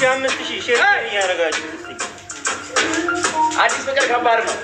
አምስት ሺህ ሼር ያረጋችሁ አዲስ ነገር ከባድ ነው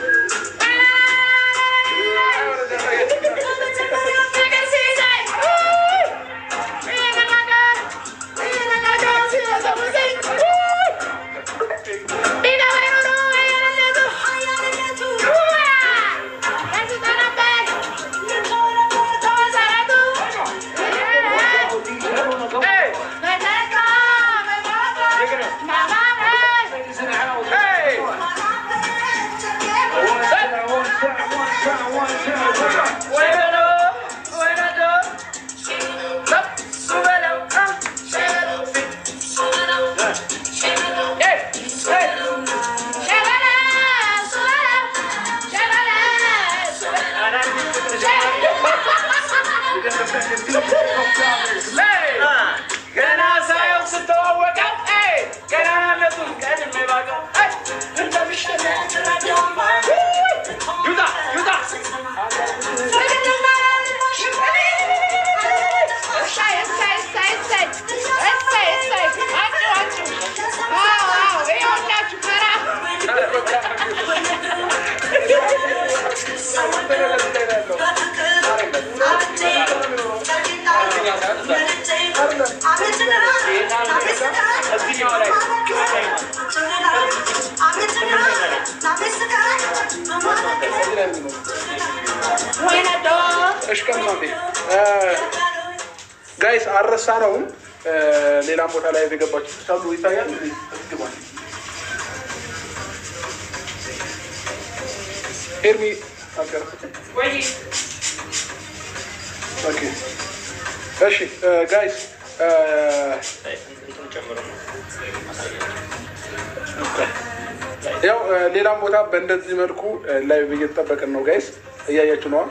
ጋይስ አረሳነው ሌላ ቦታ ላይ የገባችሁ ተሳሉ ይታያል እስኪባል ኤርሚ አቀርኩት ወይ ኦኬ እሺ ጋይስ ያው ሌላም ቦታ በእንደዚህ መልኩ ላይቭ እየተጠበቅን ነው ጋይስ እያያችሁ ነው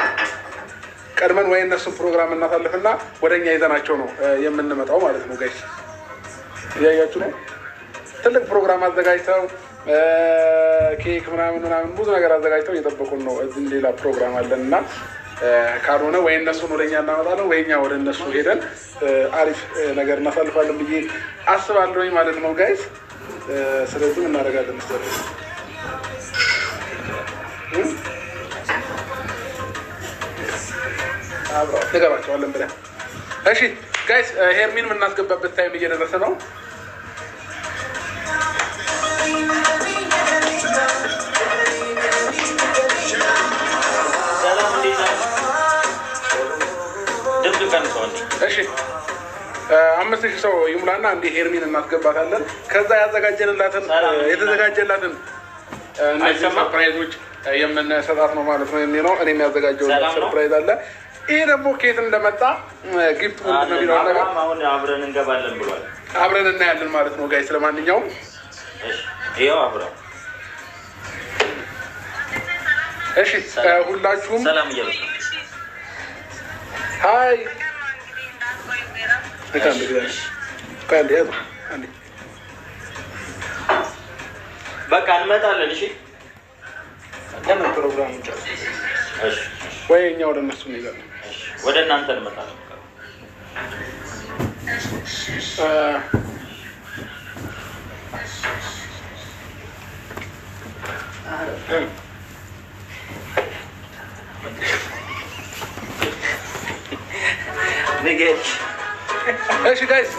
ቀድመን ወይ እነሱ ፕሮግራም እናሳልፍና ወደኛ ይዘናቸው ነው የምንመጣው ማለት ነው ጋይስ እያያችሁ ነው ትልቅ ፕሮግራም አዘጋጅተው ኬክ ምናምን ብዙ ነገር አዘጋጅተው እየጠበቁን ነው እዚህ ሌላ ፕሮግራም አለንና ካልሆነ ወይ እነሱን ወደኛ እናመጣለን ወይኛ ወደ እነሱ ሄደን አሪፍ ነገር እናሳልፋለን ብዬ አስባለሁኝ ማለት ነው ጋይስ ስለዚህ እናደርጋለን መስጠት አብረው ተገባቸዋለን ብለን እሺ ጋይስ ሄርሚን የምናስገባበት ታይም እየደረሰ ነው እሺ 5000 ሰው ይሙላና እንደ ሄርሚን እናስገባታለን ከዛ የተዘጋጀላትን እነዚህ ሰርፕራይዞች የምንሰጣት ነው ማለት ነው የሚለው እኔ የሚያዘጋጀው ሰርፕራይዝ አለ ይሄ ደግሞ ከየት እንደመጣ ጊፍት ምንድነው የሚለው ነገር አሁን አብረን እንገባለን ብሏል አብረን እናያለን ማለት ነው ጋይስ ለማንኛውም ይሄው አብረን እሺ ሁላችሁም ሰላም እያለች ሃይ በቃ እንመጣለን እሺ ለምን ፕሮግራም ወይ እኛ ወደ እነሱ እንሄዳለን ወደ እናንተ እንመጣለን ንገሪኝ እሺ ጋይስ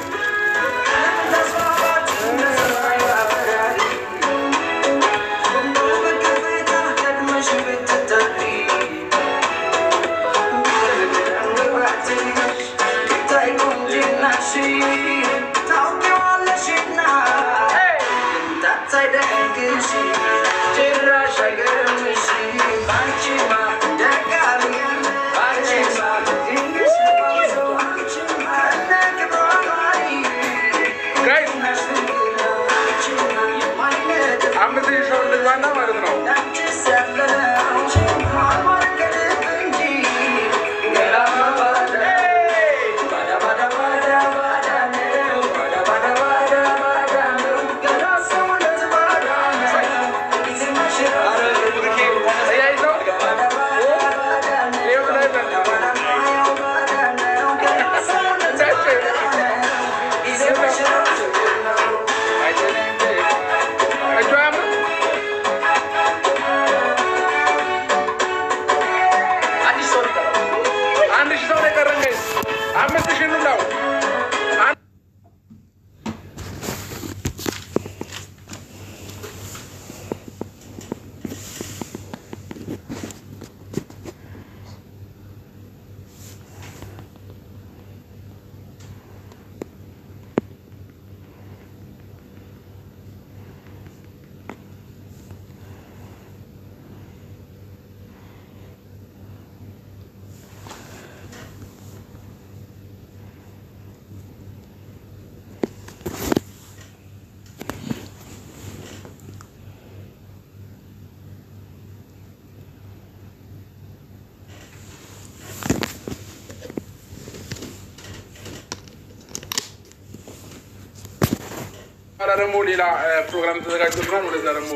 በኋላ ደግሞ ሌላ ፕሮግራም ተዘጋጅቶልናል። ወደዛ ደግሞ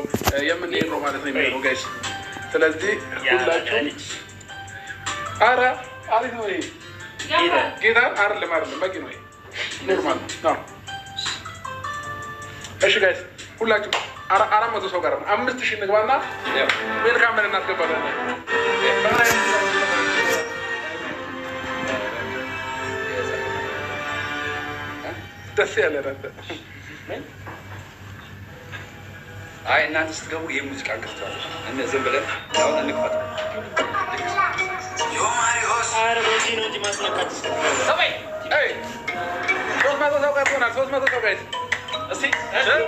የምንሄድ ነው ማለት ነው የሚሆነው ጋይስ። ስለዚህ ሁላችሁም ኧረ አሪፍ ነው ይሄ ጌታ አይደለም በቂ ነው ይሄ ኖርማል ነው። እሺ ጋይስ ሁላችሁም 400 ሰው ጋር 5000 እንግባና ዌልካም ብለን እናስገባለን። ደስ ያለ ነበር። አይ እናንተ ስትገቡ የሙዚቃ እንከፍታለን። ዝም ብለን አሁን እንክፈት። ኧረ በዚህ ነው እንጂ ማስነካት ሰበይ 300 ሰው ቀርቶናል። 300 ሰው ጋይስ እስኪ 300 ሰው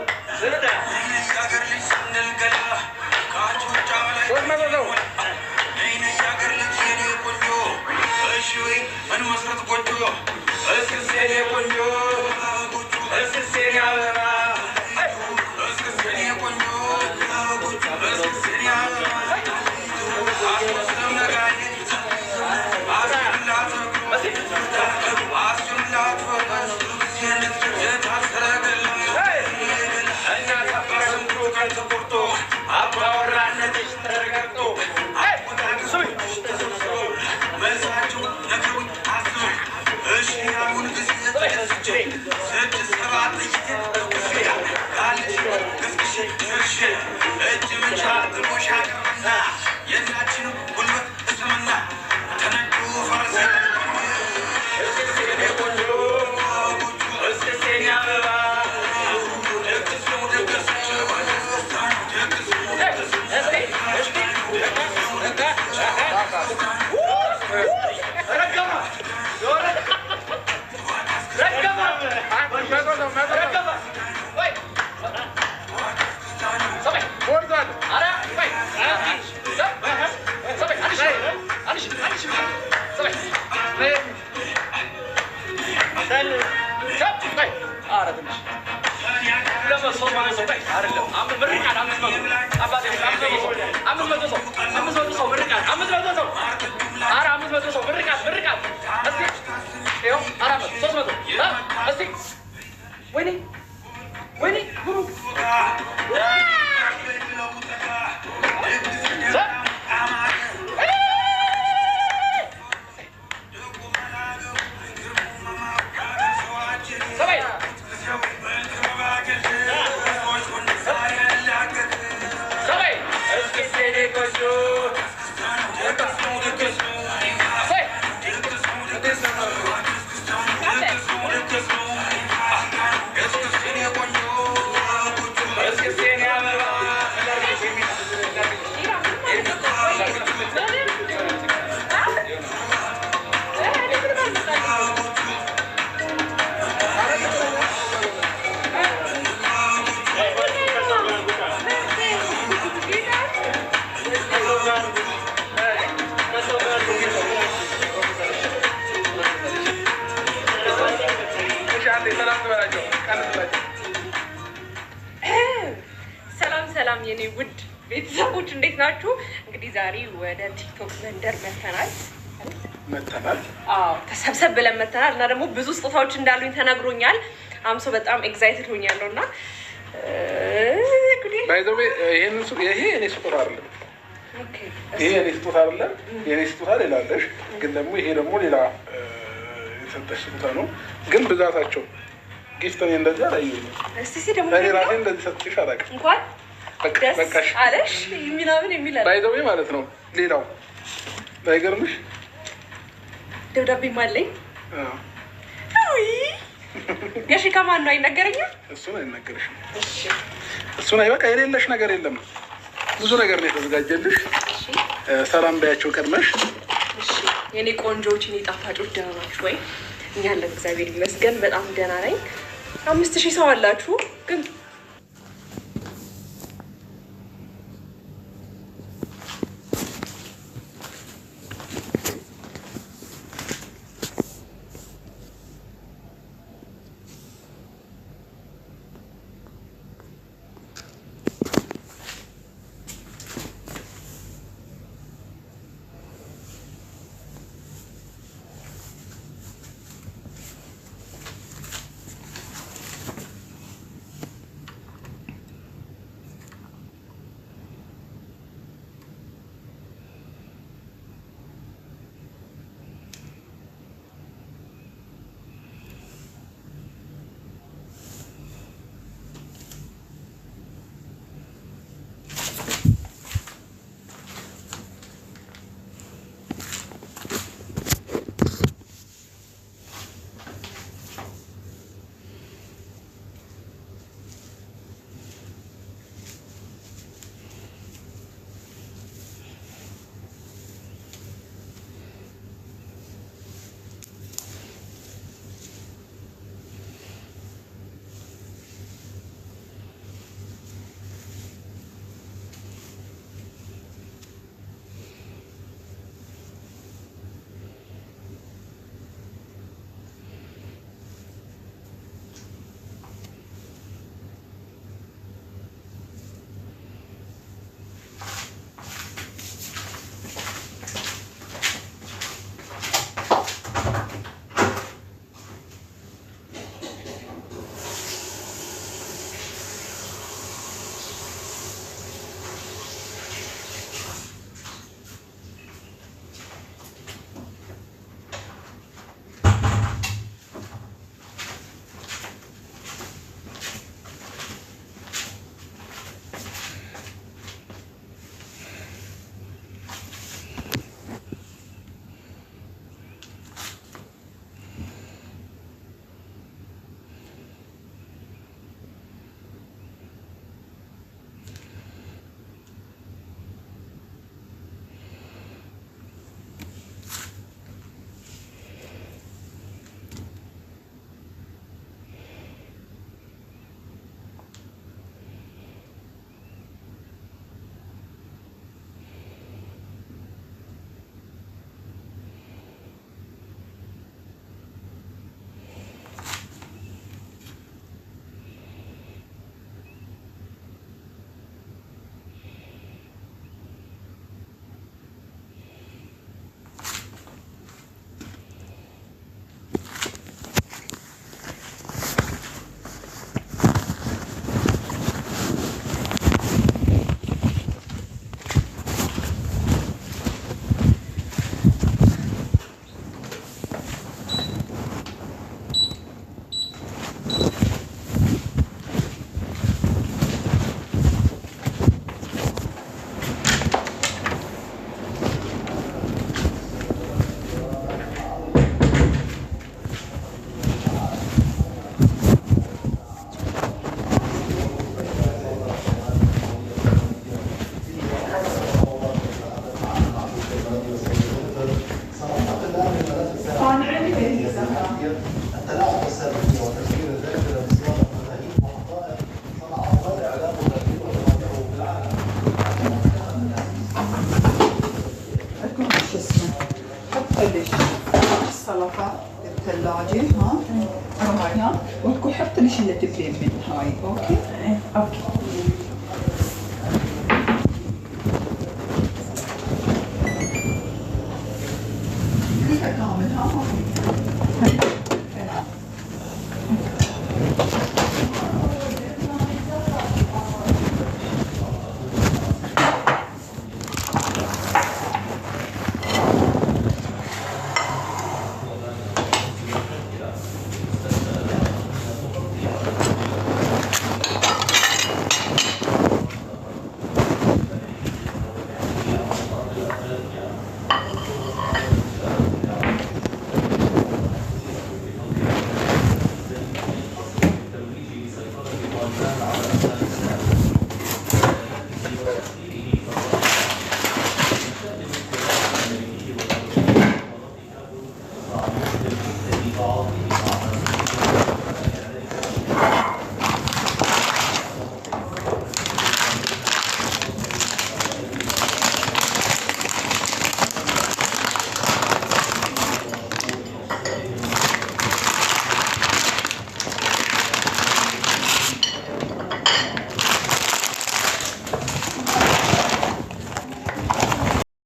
ሰላም የኔ ውድ ቤተሰቦች እንዴት ናችሁ? እንግዲህ ዛሬ ወደ ቲክቶክ መንደር መተናል። አዎ ተሰብሰብ ብለን መተናል እና ደግሞ ብዙ ስጦታዎች እንዳሉኝ ተነግሮኛል። አምሶ በጣም ኤግዛይትድ ሆኛለሁ እና ባይዘው ይሄ እኔ ስጦታ አይደለም። ይሄ እኔ ስጦታ አይደለም። የኔ ስጦታ ሌላ አለሽ፣ ግን ደግሞ ይሄ ደግሞ ሌላ የተሰጠሽ ስጦታ ነው። ግን ብዛታቸው ጊፍት እኔ እንደዚህ አላየሁም። እስቲ ደግሞ እኔ ራሴ እንደዚህ ሰጥቼሽ አላውቅም። እንኳን ደስ አለሽ ምናምን የሚል አለ ባይዘው ማለት ነው። ሌላው ባይገርምሽ ደብዳቤም አለኝ። የሺ ከማን ነው አይነገረኝም? እሱን አይነገርሽም። እሱን በቃ የሌለሽ ነገር የለም። ብዙ ነገር ነው የተዘጋጀልሽ። ሰላም በያቸው ቀድመሽ። የኔ ቆንጆዎች፣ የኔ ጣፋጮች ደህና ናችሁ ወይ? እኛ አለን እግዚአብሔር ይመስገን በጣም ደህና ነኝ። 5000 ሰው አላችሁ ግን ليش السلطة الثلاجة ها هاي ها وتكون حط ليش اللي تبين من هاي اوكي اوكي